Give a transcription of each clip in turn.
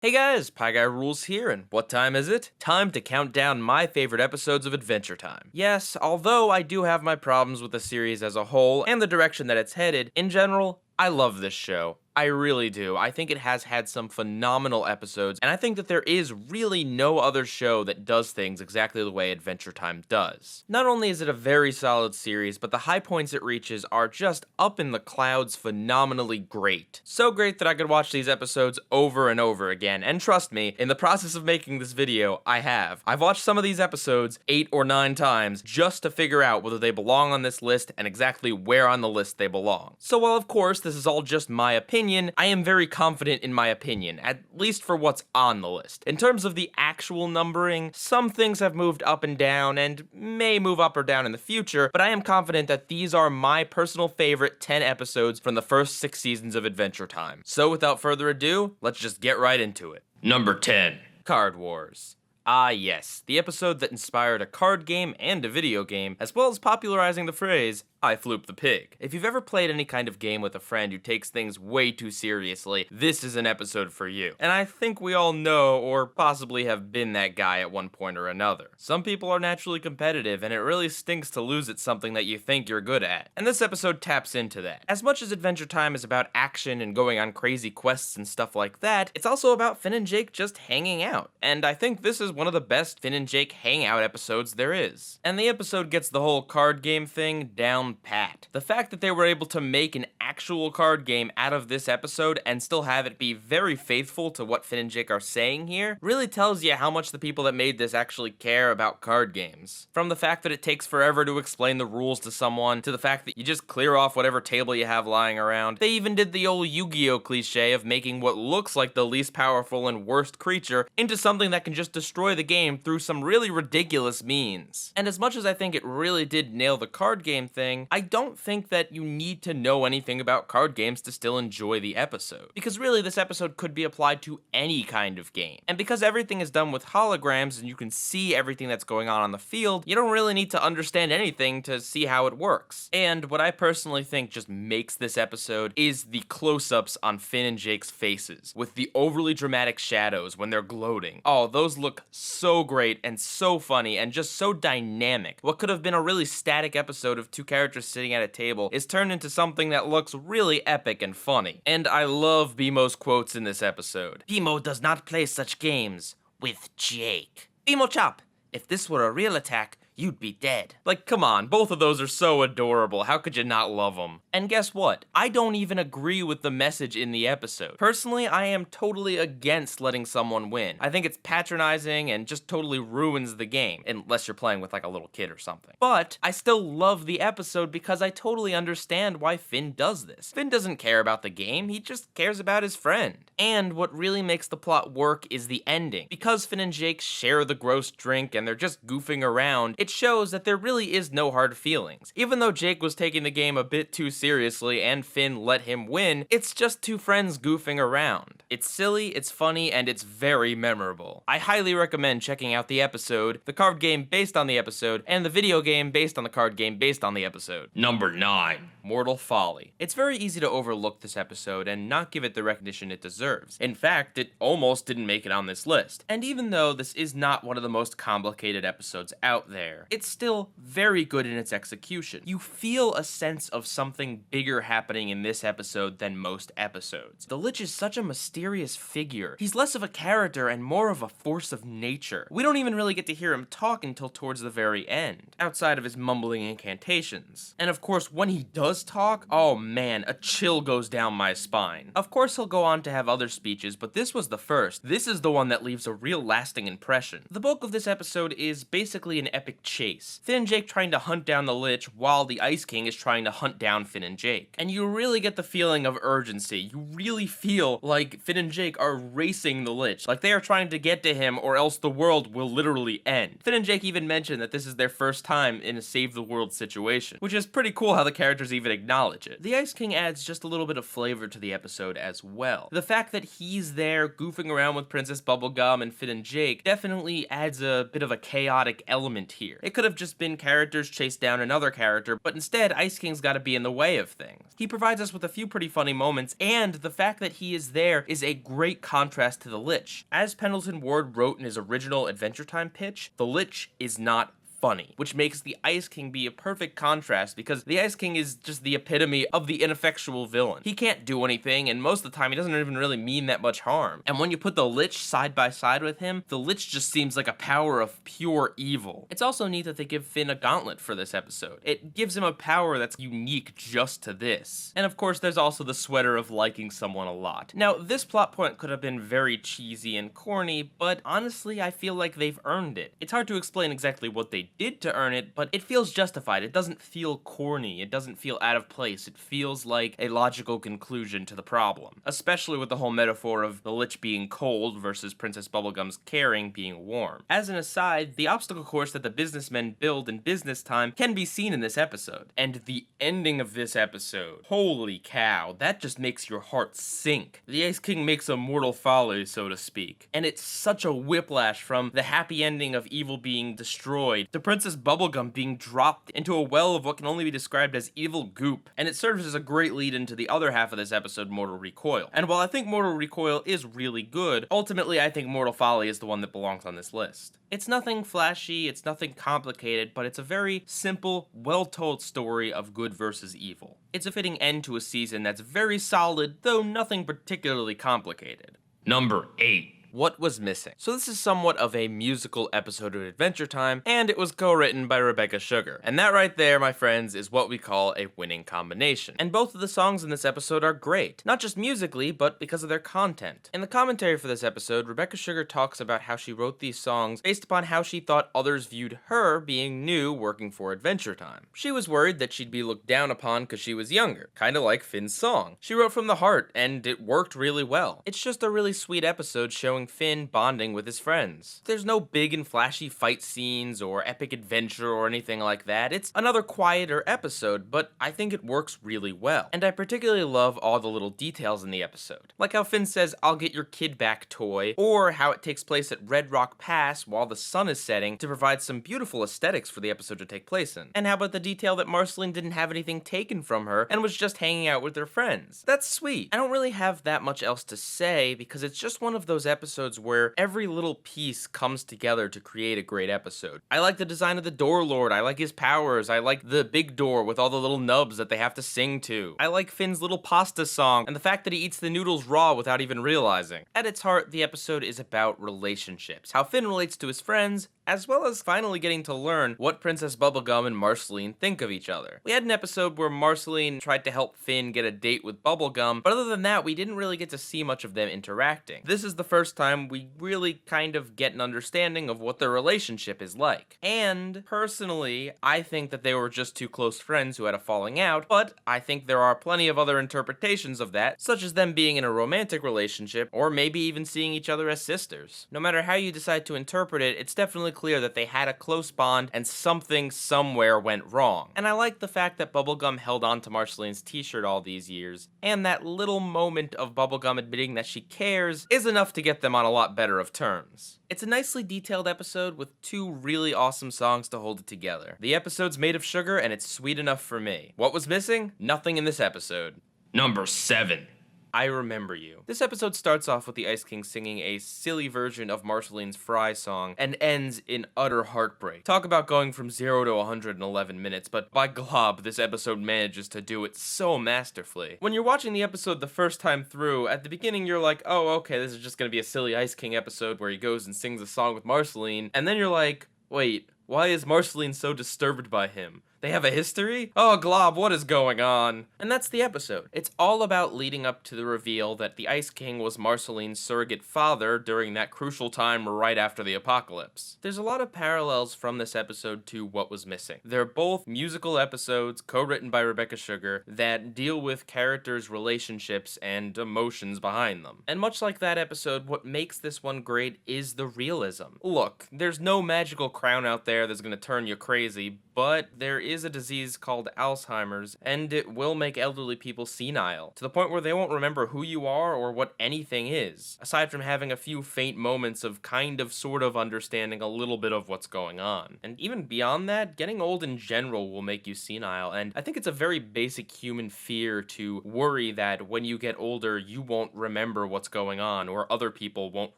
Hey guys, PIEGUYRULZ here, and what time is it? Time to count down my favorite episodes of Adventure Time. Yes, although I do have my problems with the series as a whole and the direction that it's headed, in general, I love this show. I really do. I think it has had some phenomenal episodes, and I think that there is really no other show that does things exactly the way Adventure Time does. Not only is it a very solid series, but the high points it reaches are just up in the clouds phenomenally great. So great that I could watch these episodes over and over again, and trust me, in the process of making this video, I have. I've watched some of these episodes 8 or 9 times just to figure out whether they belong on this list and exactly where on the list they belong. So while of course this is all just my opinion, I am very confident in my opinion, at least for what's on the list. In terms of the actual numbering, some things have moved up and down and may move up or down in the future, but I am confident that these are my personal favorite 10 episodes from the first 6 seasons of Adventure Time. So without further ado, let's just get right into it. Number 10. Card Wars. Ah yes, the episode that inspired a card game and a video game, as well as popularizing the phrase, I floop the pig. If you've ever played any kind of game with a friend who takes things way too seriously, this is an episode for you. And I think we all know, or possibly have been that guy at one point or another. Some people are naturally competitive, and it really stinks to lose at something that you think you're good at. And this episode taps into that. As much as Adventure Time is about action and going on crazy quests and stuff like that, it's also about Finn and Jake just hanging out. And I think this is one of the best Finn and Jake hangout episodes there is. And the episode gets the whole card game thing down pat. The fact that they were able to make an actual card game out of this episode and still have it be very faithful to what Finn and Jake are saying here really tells you how much the people that made this actually care about card games. From the fact that it takes forever to explain the rules to someone, to the fact that you just clear off whatever table you have lying around. They even did the old Yu-Gi-Oh cliche of making what looks like the least powerful and worst creature into something that can just destroy the game through some really ridiculous means. And as much as I think it really did nail the card game thing, I don't think that you need to know anything about card games to still enjoy the episode. Because really, this episode could be applied to any kind of game. And because everything is done with holograms and you can see everything that's going on the field, you don't really need to understand anything to see how it works. And what I personally think just makes this episode is the close-ups on Finn and Jake's faces, with the overly dramatic shadows when they're gloating. Oh, those look so great and so funny and just so dynamic. What could have been a really static episode of two characters sitting at a table is turned into something that looks really epic and funny. And I love Me-Mow's quotes in this episode. Me-Mow does not play such games with Jake. Me-Mow chop, if this were a real attack, you'd be dead. Like, come on, both of those are so adorable. How could you not love them? And guess what? I don't even agree with the message in the episode. Personally, I am totally against letting someone win. I think it's patronizing and just totally ruins the game, unless you're playing with like a little kid or something. But I still love the episode because I totally understand why Finn does this. Finn doesn't care about the game, he just cares about his friend. And what really makes the plot work is the ending. Because Finn and Jake share the gross drink and they're just goofing around, it shows that there really is no hard feelings. Even though Jake was taking the game a bit too seriously and Finn let him win, it's just two friends goofing around. It's silly, it's funny, and it's very memorable. I highly recommend checking out the episode, the card game based on the episode, and the video game based on the card game based on the episode. Number 9. Mortal Folly. It's very easy to overlook this episode and not give it the recognition it deserves. In fact, it almost didn't make it on this list. And even though this is not one of the most complicated episodes out there, it's still very good in its execution. You feel a sense of something bigger happening in this episode than most episodes. The Lich is such a mysterious figure. He's less of a character and more of a force of nature. We don't even really get to hear him talk until towards the very end, outside of his mumbling incantations. And of course, when he does talk, oh man, a chill goes down my spine. Of course he'll go on to have other speeches, but this was the first. This is the one that leaves a real lasting impression. The bulk of this episode is basically an epic chase. Finn and Jake trying to hunt down the Lich while the Ice King is trying to hunt down Finn and Jake. And you really get the feeling of urgency. You really feel like Finn and Jake are racing the Lich, like they are trying to get to him or else the world will literally end. Finn and Jake even mention that this is their first time in a save the world situation, which is pretty cool how the characters even acknowledge it. The Ice King adds just a little bit of flavor to the episode as well. The fact that he's there goofing around with Princess Bubblegum and Finn and Jake definitely adds a bit of a chaotic element here. here. It could have just been characters chase down another character, but instead Ice King's gotta be in the way of things. He provides us with a few pretty funny moments, and the fact that he is there is a great contrast to the Lich. As Pendleton Ward wrote in his original Adventure Time pitch, the Lich is not funny, which makes the Ice King be a perfect contrast because the Ice King is just the epitome of the ineffectual villain. He can't do anything, and most of the time he doesn't even really mean that much harm. And when you put the Lich side by side with him, the Lich just seems like a power of pure evil. It's also neat that they give Finn a gauntlet for this episode. It gives him a power that's unique just to this. And of course there's also the sweater of liking someone a lot. Now this plot point could have been very cheesy and corny, but honestly I feel like they've earned it. It's hard to explain exactly what they did to earn it, but it feels justified. It doesn't feel corny. It doesn't feel out of place. It feels like a logical conclusion to the problem, especially with the whole metaphor of the Lich being cold versus Princess Bubblegum's caring being warm. As an aside, the obstacle course that the businessmen build in business time can be seen in this episode. And the ending of this episode, holy cow, that just makes your heart sink. The Ice King makes a mortal folly, so to speak. And it's such a whiplash from the happy ending of evil being destroyed to Princess Bubblegum being dropped into a well of what can only be described as evil goop. And it serves as a great lead into the other half of this episode, Mortal Recoil. And while I think Mortal Recoil is really good, ultimately I think Mortal Folly is the one that belongs on this list. It's nothing flashy, it's nothing complicated, but it's a very simple, well-told story of good versus evil. It's a fitting end to a season that's very solid, though nothing particularly complicated. Number 8. What was missing? So this is somewhat of a musical episode of Adventure Time, and it was co-written by Rebecca Sugar. And that right there, my friends, is what we call a winning combination. And both of the songs in this episode are great, not just musically, but because of their content. In the commentary for this episode, Rebecca Sugar talks about how she wrote these songs based upon how she thought others viewed her being new working for Adventure Time. She was worried that she'd be looked down upon because she was younger, kinda like Finn's song. She wrote from the heart, and it worked really well. It's just a really sweet episode showing Finn bonding with his friends. There's no big and flashy fight scenes or epic adventure or anything like that. It's another quieter episode, but I think it works really well. And I particularly love all the little details in the episode. Like how Finn says, "I'll get your kid back toy," or how it takes place at Red Rock Pass while the sun is setting to provide some beautiful aesthetics for the episode to take place in. And how about the detail that Marceline didn't have anything taken from her and was just hanging out with her friends? That's sweet. I don't really have that much else to say because it's just one of those episodes where every little piece comes together to create a great episode. I like the design of the Door Lord, I like his powers, I like the big door with all the little nubs that they have to sing to. I like Finn's little pasta song, and the fact that he eats the noodles raw without even realizing. At its heart, the episode is about relationships, how Finn relates to his friends, as well as finally getting to learn what Princess Bubblegum and Marceline think of each other. We had an episode where Marceline tried to help Finn get a date with Bubblegum, but other than that, we didn't really get to see much of them interacting. This is the first time we really kind of get an understanding of what their relationship is like. And, personally, I think that they were just two close friends who had a falling out, but I think there are plenty of other interpretations of that, such as them being in a romantic relationship, or maybe even seeing each other as sisters. No matter how you decide to interpret it, it's definitely clear that they had a close bond and something somewhere went wrong. And I like the fact that Bubblegum held on to Marceline's t-shirt all these years, and that little moment of Bubblegum admitting that she cares is enough to get them on a lot better of terms. It's a nicely detailed episode with two really awesome songs to hold it together. The episode's made of sugar and it's sweet enough for me. What was missing? Nothing in this episode. Number 7. I Remember You. This episode starts off with the Ice King singing a silly version of Marceline's Fry song and ends in utter heartbreak. Talk about going from 0 to 111 minutes, but by glob, this episode manages to do it so masterfully. When you're watching the episode the first time through, at the beginning you're like, oh, okay, this is just gonna be a silly Ice King episode where he goes and sings a song with Marceline, and then you're like, wait, why is Marceline so disturbed by him? They have a history? Oh, glob, what is going on? And that's the episode. It's all about leading up to the reveal that the Ice King was Marceline's surrogate father during that crucial time right after the apocalypse. There's a lot of parallels from this episode to What Was Missing. They're both musical episodes co-written by Rebecca Sugar that deal with characters' relationships and emotions behind them. And much like that episode, what makes this one great is the realism. Look, there's no magical crown out there that's gonna turn you crazy, but there is a disease called Alzheimer's, and it will make elderly people senile, to the point where they won't remember who you are or what anything is, aside from having a few faint moments of kind of sort of understanding a little bit of what's going on. And even beyond that, getting old in general will make you senile, and I think it's a very basic human fear to worry that when you get older, you won't remember what's going on, or other people won't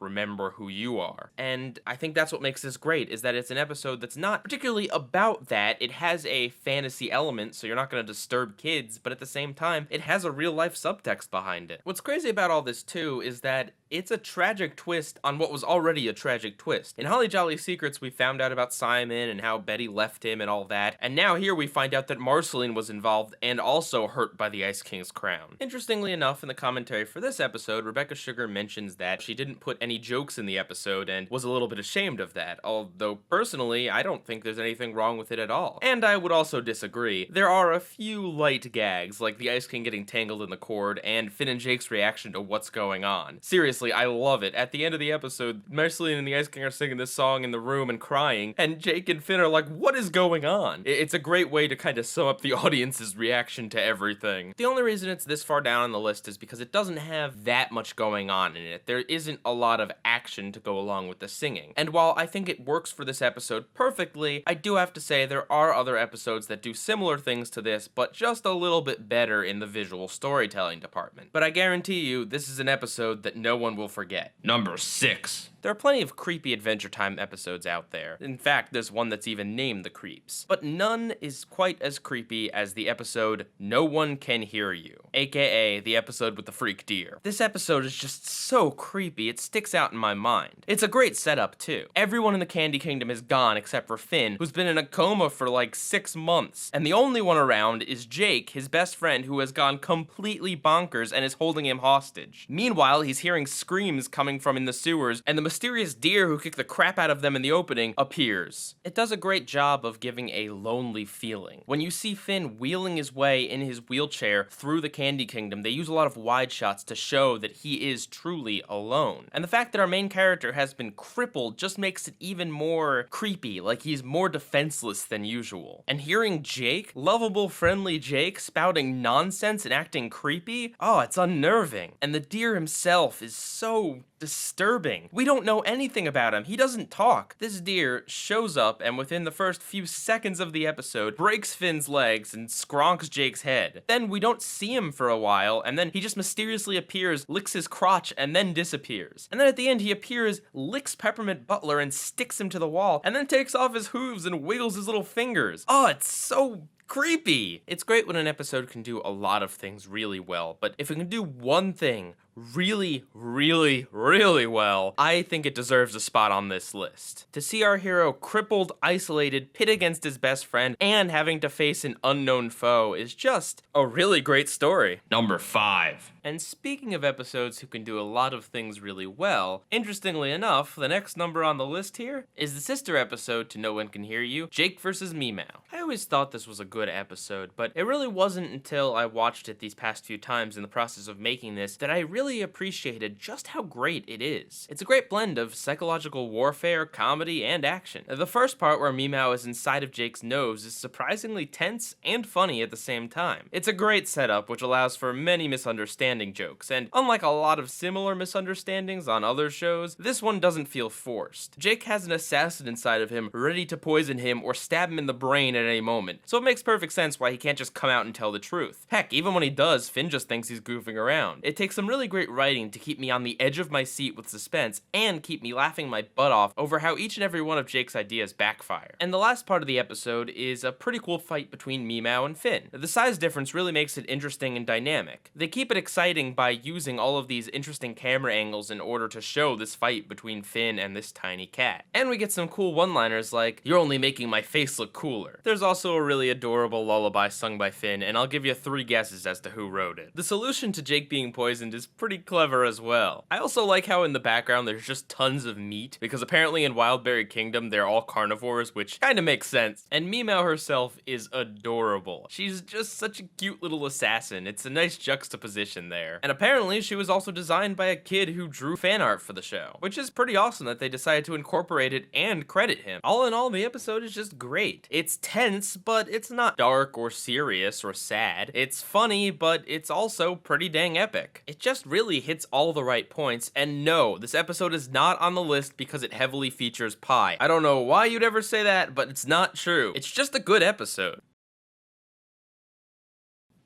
remember who you are. And I think that's what makes this great, is that it's an episode that's not particularly about that. It has a fantasy element, so you're not going to disturb kids, but at the same time, it has a real life subtext behind it. What's crazy about all this too is that it's a tragic twist on what was already a tragic twist. In Holly Jolly Secrets, we found out about Simon and how Betty left him and all that, and now here we find out that Marceline was involved and also hurt by the Ice King's crown. Interestingly enough, in the commentary for this episode, Rebecca Sugar mentions that she didn't put any jokes in the episode and was a little bit ashamed of that, although personally, I don't think there's anything wrong with it at all. And I would also disagree. There are a few light gags, like the Ice King getting tangled in the cord and Finn and Jake's reaction to what's going on. Seriously, I love it. At the end of the episode, Marceline and the Ice King are singing this song in the room and crying, and Jake and Finn are like, what is going on? It's a great way to kind of sum up the audience's reaction to everything. The only reason it's this far down on the list is because it doesn't have that much going on in it. There isn't a lot of action to go along with the singing. And while I think it works for this episode perfectly, I do have to say there are other episodes that do similar things to this, but just a little bit better in the visual storytelling department. But I guarantee you, this is an episode that no one will forget. Number 6. There are plenty of creepy Adventure Time episodes out there. In fact, there's one that's even named The Creeps. But none is quite as creepy as the episode No One Can Hear You, aka the episode with the freak deer. This episode is just so creepy, it sticks out in my mind. It's a great setup too. Everyone in the Candy Kingdom is gone except for Finn, who's been in a coma for like 6 months. And the only one around is Jake, his best friend, who has gone completely bonkers and is holding him hostage. Meanwhile, he's hearing screams coming from in the sewers, and the mysterious deer who kicked the crap out of them in the opening appears. It does a great job of giving a lonely feeling. When you see Finn wheeling his way in his wheelchair through the Candy Kingdom, they use a lot of wide shots to show that he is truly alone. And the fact that our main character has been crippled just makes it even more creepy, like he's more defenseless than usual. And hearing Jake, lovable, friendly Jake, spouting nonsense and acting creepy, oh, it's unnerving. And the deer himself is so disturbing. We don't know anything about him. He doesn't talk. This deer shows up and within the first few seconds of the episode breaks Finn's legs and skronks Jake's head. Then we don't see him for a while, and then he just mysteriously appears, licks his crotch, and then disappears. And then at the end he appears, licks Peppermint Butler and sticks him to the wall, and then takes off his hooves and wiggles his little fingers. Oh, it's so creepy. It's great when an episode can do a lot of things really well, but if it can do one thing really, really, really well, I think it deserves a spot on this list. To see our hero crippled, isolated, pit against his best friend, and having to face an unknown foe is just a really great story. Number 5. And speaking of episodes who can do a lot of things really well, interestingly enough, the next number on the list here is the sister episode to No One Can Hear You, Jake vs. Me-Mow. I always thought this was a good episode, but it really wasn't until I watched it these past few times in the process of making this that I really appreciated just how great it is. It's a great blend of psychological warfare, comedy, and action. The first part where Me-Mow is inside of Jake's nose is surprisingly tense and funny at the same time. It's a great setup which allows for many misunderstanding jokes, and unlike a lot of similar misunderstandings on other shows, this one doesn't feel forced. Jake has an assassin inside of him ready to poison him or stab him in the brain at any moment, so it makes perfect sense why he can't just come out and tell the truth. Heck, even when he does, Finn just thinks he's goofing around. It takes some really great writing to keep me on the edge of my seat with suspense and keep me laughing my butt off over how each and every one of Jake's ideas backfire. And the last part of the episode is a pretty cool fight between Me-Mow and Finn. The size difference really makes it interesting and dynamic. They keep it exciting by using all of these interesting camera angles in order to show this fight between Finn and this tiny cat. And we get some cool one-liners like, "You're only making my face look cooler." There's also a really adorable lullaby sung by Finn, and I'll give you 3 guesses as to who wrote it. The solution to Jake being poisoned is pretty clever as well. I also like how in the background there's just tons of meat, because apparently in Wildberry Kingdom they're all carnivores, which kinda makes sense. And Me-Mow herself is adorable. She's just such a cute little assassin. It's a nice juxtaposition there. And apparently she was also designed by a kid who drew fan art for the show, which is pretty awesome that they decided to incorporate it and credit him. All in all, the episode is just great. It's tense, but it's not dark or serious or sad. It's funny, but it's also pretty dang epic. It just really hits all the right points, and no, this episode is not on the list because it heavily features pie. I don't know why you'd ever say that, but it's not true. It's just a good episode.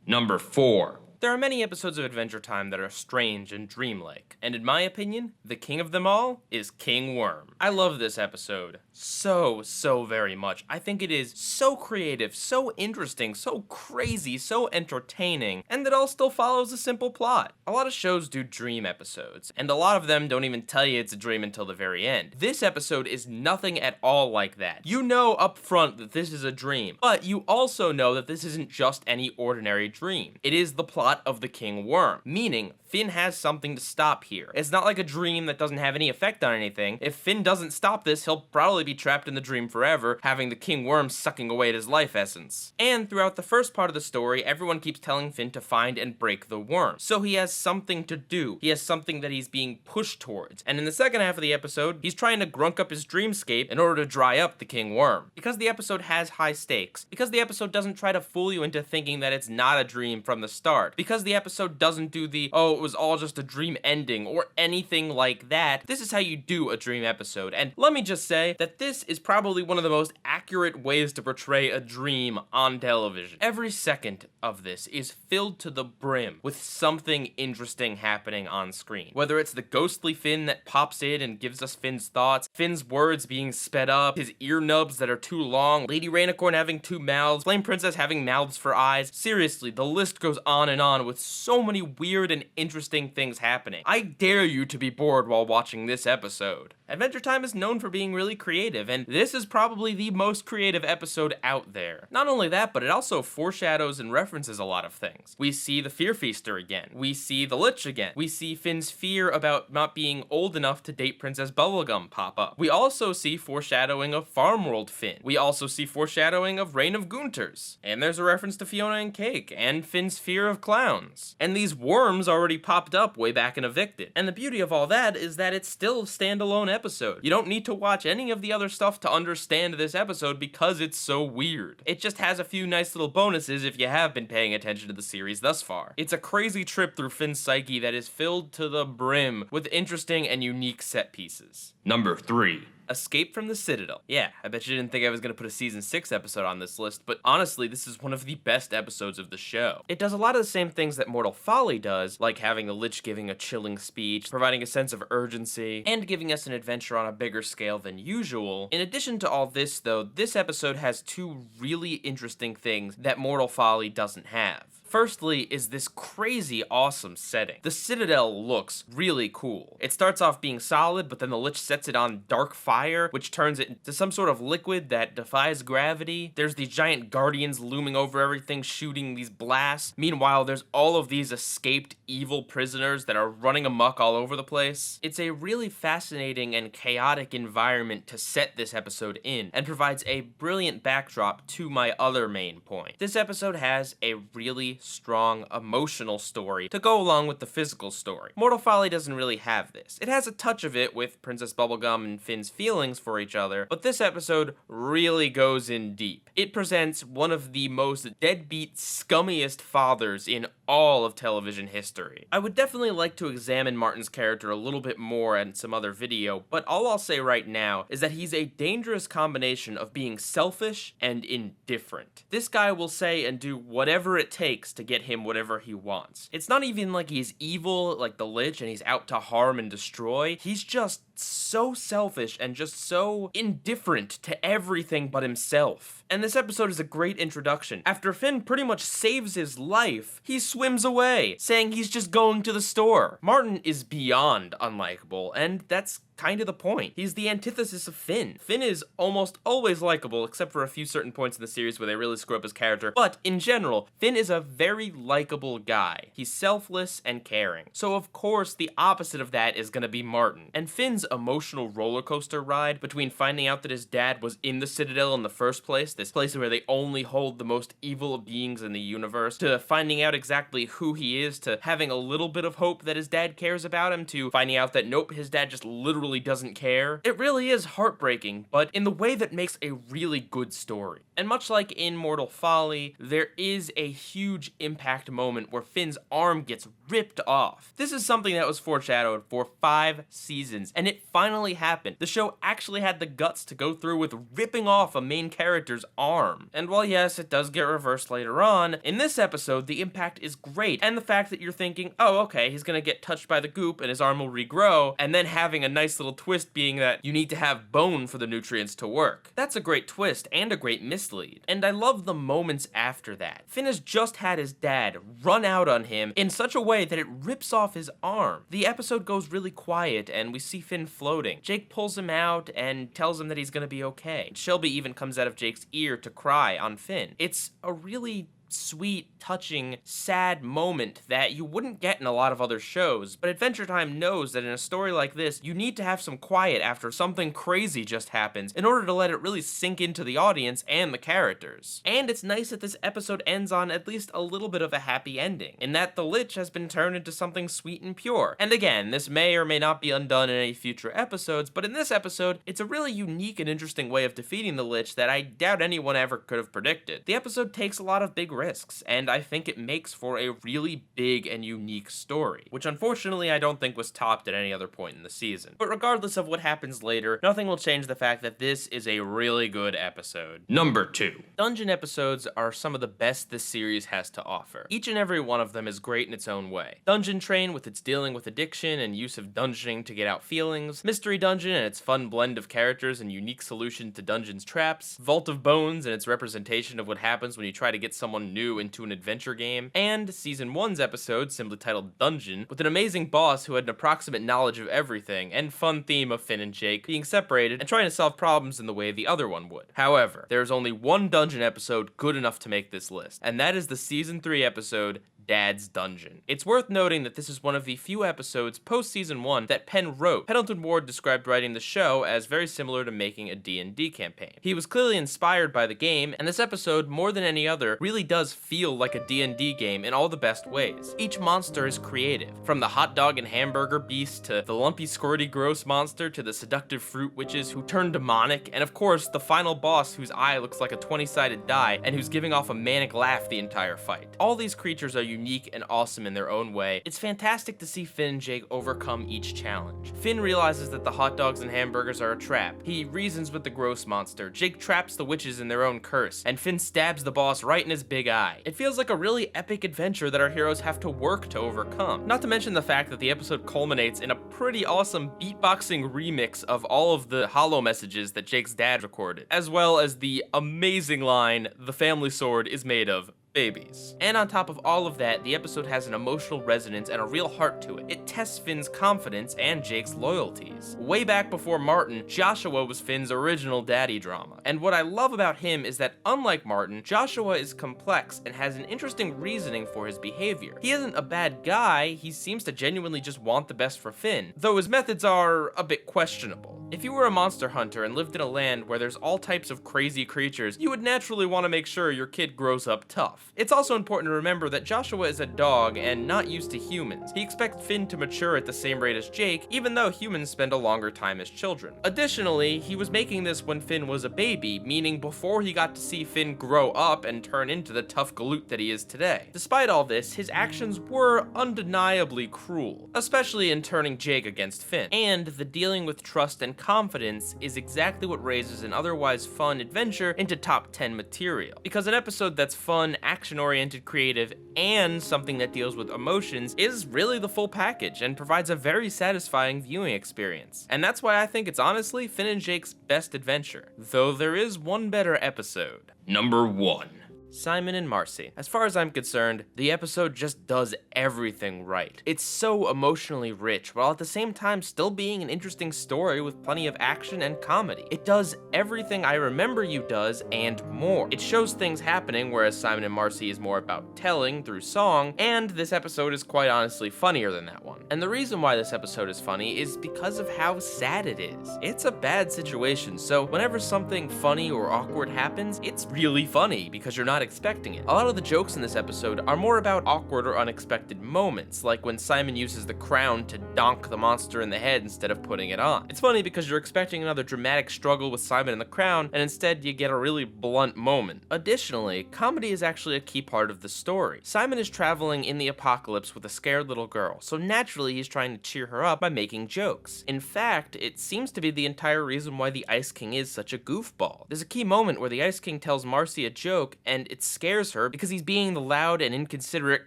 Number 4. There are many episodes of Adventure Time that are strange and dreamlike, and in my opinion, the king of them all is King Worm. I love this episode so very much. I think it is so creative, so interesting, so crazy, so entertaining, and it all still follows a simple plot. A lot of shows do dream episodes, and a lot of them don't even tell you it's a dream until the very end. This episode is nothing at all like that. You know up front that this is a dream, but you also know that this isn't just any ordinary dream. It is the plot of the King Worm, meaning Finn has something to stop here. It's not like a dream that doesn't have any effect on anything. If Finn doesn't stop this, he'll probably be trapped in the dream forever, having the King Worm sucking away at his life essence. And throughout the first part of the story, everyone keeps telling Finn to find and break the worm. So he has something to do. He has something that he's being pushed towards. And in the second half of the episode, he's trying to grunk up his dreamscape in order to dry up the King Worm. Because the episode has high stakes. Because the episode doesn't try to fool you into thinking that it's not a dream from the start. Because the episode doesn't do the, oh, it was all just a dream ending, or anything like that. This is how you do a dream episode. And let me just say that this is probably one of the most accurate ways to portray a dream on television. Every second of this is filled to the brim with something interesting happening on screen. Whether it's the ghostly Finn that pops in and gives us Finn's thoughts, Finn's words being sped up, his ear nubs that are too long, Lady Rainicorn having 2 mouths, Flame Princess having mouths for eyes. Seriously, the list goes on and on with so many weird and interesting things happening. I dare you to be bored while watching this episode. Adventure Time is known for being really creative, and this is probably the most creative episode out there. Not only that, but it also foreshadows and references a lot of things. We see the Fear Feaster again. We see the Lich again. We see Finn's fear about not being old enough to date Princess Bubblegum pop up. We also see foreshadowing of Farm World Finn. We also see foreshadowing of Reign of Gunters. And there's a reference to Fiona and Cake, and Finn's fear of clowns. And these worms already popped up way back in Evicted. And the beauty of all that is that it's still a standalone episode. You don't need to watch any of the other stuff to understand this episode because it's so weird. It just has a few nice little bonuses if you have been paying attention to the series thus far. It's a crazy trip through Finn's psyche that is filled to the brim with interesting and unique set pieces. Number 3. Escape from the Citadel. Yeah, I bet you didn't think I was gonna put a season 6 episode on this list, but honestly, this is one of the best episodes of the show. It does a lot of the same things that Mortal Folly does, like having the Lich giving a chilling speech, providing a sense of urgency, and giving us an adventure on a bigger scale than usual. In addition to all this, though, this episode has 2 really interesting things that Mortal Folly doesn't have. Firstly is this crazy awesome setting. The Citadel looks really cool. It starts off being solid, but then the Lich sets it on dark fire, which turns it into some sort of liquid that defies gravity. There's these giant guardians looming over everything, shooting these blasts. Meanwhile, there's all of these escaped evil prisoners that are running amok all over the place. It's a really fascinating and chaotic environment to set this episode in, and provides a brilliant backdrop to my other main point. This episode has a really strong emotional story to go along with the physical story. Mortal Folly doesn't really have this. It has a touch of it with Princess Bubblegum and Finn's feelings for each other, but this episode really goes in deep. It presents one of the most deadbeat, scummiest fathers in all of television history. I would definitely like to examine Martin's character a little bit more in some other video, but all I'll say right now is that he's a dangerous combination of being selfish and indifferent. This guy will say and do whatever it takes to get him whatever he wants. It's not even like he's evil like the Lich and he's out to harm and destroy. He's just so selfish and just so indifferent to everything but himself. And this episode is a great introduction. After Finn pretty much saves his life, he swims away, saying he's just going to the store. Martin is beyond unlikable, and that's kind of the point. He's the antithesis of Finn. Finn is almost always likable, except for a few certain points in the series where they really screw up his character. But in general, Finn is a very likable guy. He's selfless and caring. So of course, the opposite of that is gonna be Martin. And Finn's Finn's emotional roller coaster ride between finding out that his dad was in the Citadel in the first place, this place where they only hold the most evil beings in the universe, to finding out exactly who he is, to having a little bit of hope that his dad cares about him, to finding out that nope, his dad just literally doesn't care. It really is heartbreaking, but in the way that makes a really good story. And much like in Mortal Folly, there is a huge impact moment where Finn's arm gets ripped off. This is something that was foreshadowed for 5 seasons, and it finally happened. The show actually had the guts to go through with ripping off a main character's arm. And while yes, it does get reversed later on, in this episode, the impact is great. And the fact that you're thinking, oh, okay, he's gonna get touched by the goop and his arm will regrow, and then having a nice little twist being that you need to have bone for the nutrients to work. That's a great twist and a great mislead. And I love the moments after that. Finn has just had his dad run out on him in such a way that it rips off his arm. The episode goes really quiet and we see Finn floating. Jake pulls him out and tells him that he's gonna be okay. Shelby even comes out of Jake's ear to cry on Finn. It's a really sweet, touching, sad moment that you wouldn't get in a lot of other shows, but Adventure Time knows that in a story like this, you need to have some quiet after something crazy just happens in order to let it really sink into the audience and the characters. And it's nice that this episode ends on at least a little bit of a happy ending, in that the Lich has been turned into something sweet and pure. And again, this may or may not be undone in any future episodes, but in this episode, it's a really unique and interesting way of defeating the Lich that I doubt anyone ever could have predicted. The episode takes a lot of big risks, and I think it makes for a really big and unique story, which unfortunately I don't think was topped at any other point in the season. But regardless of what happens later, nothing will change the fact that this is a really good episode. Number 2. Dungeon episodes are some of the best this series has to offer. Each and every one of them is great in its own way. Dungeon Train with its dealing with addiction and use of dungeoning to get out feelings, Mystery Dungeon and its fun blend of characters and unique solution to dungeons traps, Vault of Bones and its representation of what happens when you try to get someone new into an adventure game, and Season 1's episode, simply titled Dungeon, with an amazing boss who had an approximate knowledge of everything, and fun theme of Finn and Jake being separated and trying to solve problems in the way the other one would. However, there is only one dungeon episode good enough to make this list, and that is the Season 3 episode, Dad's Dungeon. It's worth noting that this is one of the few episodes post-Season 1 that Penn wrote. Pendleton Ward described writing the show as very similar to making a D&D campaign. He was clearly inspired by the game, and this episode, more than any other, really does feel like a D&D game in all the best ways. Each monster is creative, from the hot dog and hamburger beast to the lumpy squirty gross monster to the seductive fruit witches who turn demonic, and of course the final boss whose eye looks like a 20-sided die and who's giving off a manic laugh the entire fight. All these creatures are unique and awesome in their own way. It's fantastic to see Finn and Jake overcome each challenge. Finn realizes that the hot dogs and hamburgers are a trap. He reasons with the gross monster. Jake traps the witches in their own curse, and Finn stabs the boss right in his big eye. It feels like a really epic adventure that our heroes have to work to overcome. Not to mention the fact that the episode culminates in a pretty awesome beatboxing remix of all of the hollow messages that Jake's dad recorded, as well as the amazing line, "The family sword is made of babies." And on top of all of that, the episode has an emotional resonance and a real heart to it. It tests Finn's confidence and Jake's loyalties. Way back before Martin, Joshua was Finn's original daddy drama. And what I love about him is that unlike Martin, Joshua is complex and has an interesting reasoning for his behavior. He isn't a bad guy, he seems to genuinely just want the best for Finn, though his methods are a bit questionable. If you were a monster hunter and lived in a land where there's all types of crazy creatures, you would naturally want to make sure your kid grows up tough. It's also important to remember that Joshua is a dog and not used to humans. He expects Finn to mature at the same rate as Jake, even though humans spend a longer time as children. Additionally, he was making this when Finn was a baby, meaning before he got to see Finn grow up and turn into the tough galoot that he is today. Despite all this, his actions were undeniably cruel, especially in turning Jake against Finn. And the dealing with trust and confidence is exactly what raises an otherwise fun adventure into top 10 material. Because an episode that's fun, action-oriented, creative, and something that deals with emotions is really the full package and provides a very satisfying viewing experience. And that's why I think it's honestly Finn and Jake's best adventure, though there is one better episode. Number 1. Simon and Marcy. As far as I'm concerned, the episode just does everything right. It's so emotionally rich, while at the same time still being an interesting story with plenty of action and comedy. It does everything I Remember You does and more. It shows things happening, whereas Simon and Marcy is more about telling through song, and this episode is quite honestly funnier than that one. And the reason why this episode is funny is because of how sad it is. It's a bad situation, so whenever something funny or awkward happens, it's really funny because you're not expecting it. A lot of the jokes in this episode are more about awkward or unexpected moments, like when Simon uses the crown to donk the monster in the head instead of putting it on. It's funny because you're expecting another dramatic struggle with Simon and the crown, and instead you get a really blunt moment. Additionally, comedy is actually a key part of the story. Simon is traveling in the apocalypse with a scared little girl, so naturally he's trying to cheer her up by making jokes. In fact, it seems to be the entire reason why the Ice King is such a goofball. There's a key moment where the Ice King tells Marcy a joke, and it scares her because he's being the loud and inconsiderate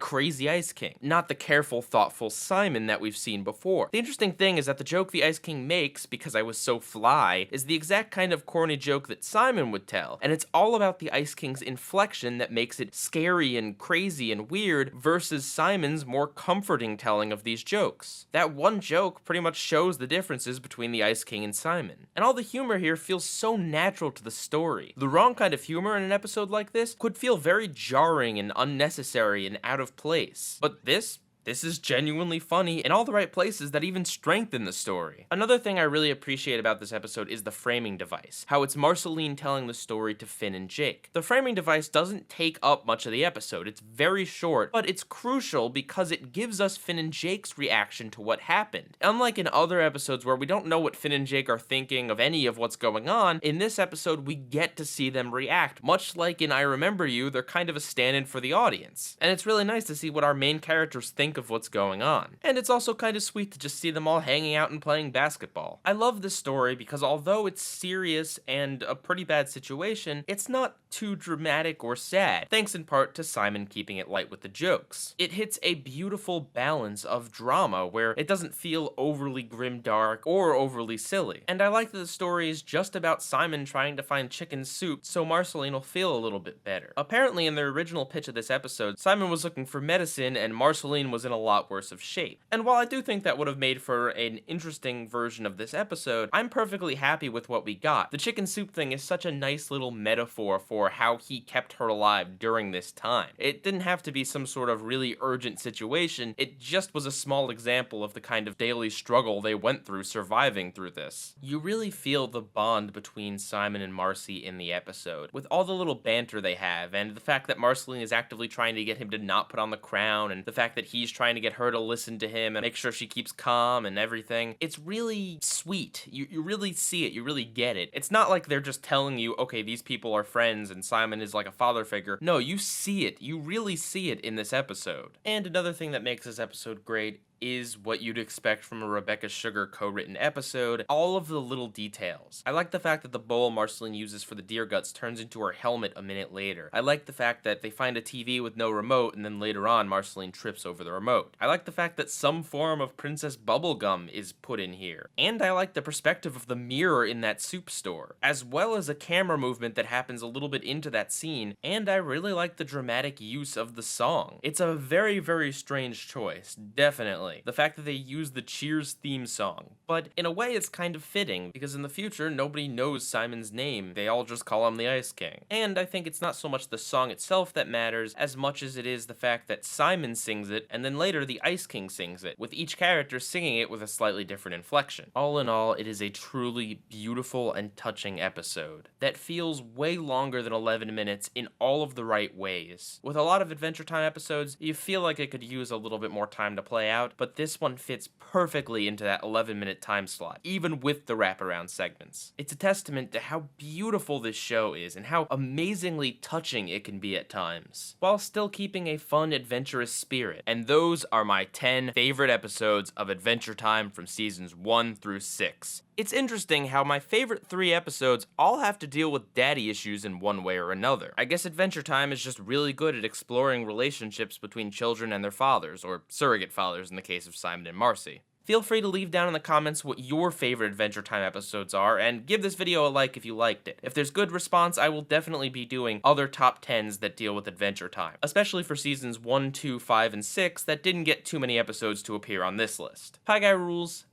crazy Ice King, not the careful, thoughtful Simon that we've seen before. The interesting thing is that the joke the Ice King makes, because I was so fly, is the exact kind of corny joke that Simon would tell, and it's all about the Ice King's inflection that makes it scary and crazy and weird versus Simon's more comforting telling of these jokes. That one joke pretty much shows the differences between the Ice King and Simon, and all the humor here feels so natural to the story. The wrong kind of humor in an episode like this could feel very jarring and unnecessary and out of place, but this is genuinely funny in all the right places that even strengthen the story. Another thing I really appreciate about this episode is the framing device, how it's Marceline telling the story to Finn and Jake. The framing device doesn't take up much of the episode, it's very short, but it's crucial because it gives us Finn and Jake's reaction to what happened. Unlike in other episodes where we don't know what Finn and Jake are thinking of any of what's going on, in this episode we get to see them react. Much like in I Remember You, they're kind of a stand-in for the audience. And it's really nice to see what our main characters think of what's going on. And it's also kind of sweet to just see them all hanging out and playing basketball. I love this story because although it's serious and a pretty bad situation, it's not too dramatic or sad, thanks in part to Simon keeping it light with the jokes. It hits a beautiful balance of drama where it doesn't feel overly grimdark or overly silly. And I like that the story is just about Simon trying to find chicken soup so Marceline will feel a little bit better. Apparently in the original pitch of this episode, Simon was looking for medicine and Marceline was in a lot worse of shape. And while I do think that would have made for an interesting version of this episode, I'm perfectly happy with what we got. The chicken soup thing is such a nice little metaphor for how he kept her alive during this time. It didn't have to be some sort of really urgent situation, it just was a small example of the kind of daily struggle they went through surviving through this. You really feel the bond between Simon and Marcy in the episode, with all the little banter they have, and the fact that Marceline is actively trying to get him to not put on the crown, and the fact that he's trying to get her to listen to him and make sure she keeps calm and everything. It's really sweet. You really see it, you really get it. It's not like they're just telling you, okay, these people are friends and Simon is like a father figure. No, you see it. You really see it in this episode. And another thing that makes this episode great is what you'd expect from a Rebecca Sugar co-written episode, all of the little details. I like the fact that the bowl Marceline uses for the deer guts turns into her helmet a minute later. I like the fact that they find a TV with no remote and then later on Marceline trips over the remote. I like the fact that some form of Princess Bubblegum is put in here. And I like the perspective of the mirror in that soup store, as well as a camera movement that happens a little bit into that scene, and I really like the dramatic use of the song. It's a very, very strange choice, definitely. The fact that they use the Cheers theme song. But in a way it's kind of fitting, because in the future nobody knows Simon's name, they all just call him the Ice King. And I think it's not so much the song itself that matters, as much as it is the fact that Simon sings it, and then later the Ice King sings it, with each character singing it with a slightly different inflection. All in all, it is a truly beautiful and touching episode that feels way longer than 11 minutes in all of the right ways. With a lot of Adventure Time episodes, you feel like it could use a little bit more time to play out, but this one fits perfectly into that 11-minute time slot, even with the wraparound segments. It's a testament to how beautiful this show is and how amazingly touching it can be at times, while still keeping a fun, adventurous spirit. And those are my 10 favorite episodes of Adventure Time from seasons 1 through 6. It's interesting how my favorite 3 episodes all have to deal with daddy issues in one way or another. I guess Adventure Time is just really good at exploring relationships between children and their fathers, or surrogate fathers in the case of Simon and Marcy. Feel free to leave down in the comments what your favorite Adventure Time episodes are, and give this video a like if you liked it. If there's good response, I will definitely be doing other top 10s that deal with Adventure Time, especially for seasons 1, 2, 5, and 6 that didn't get too many episodes to appear on this list. PIEGUYRULZ,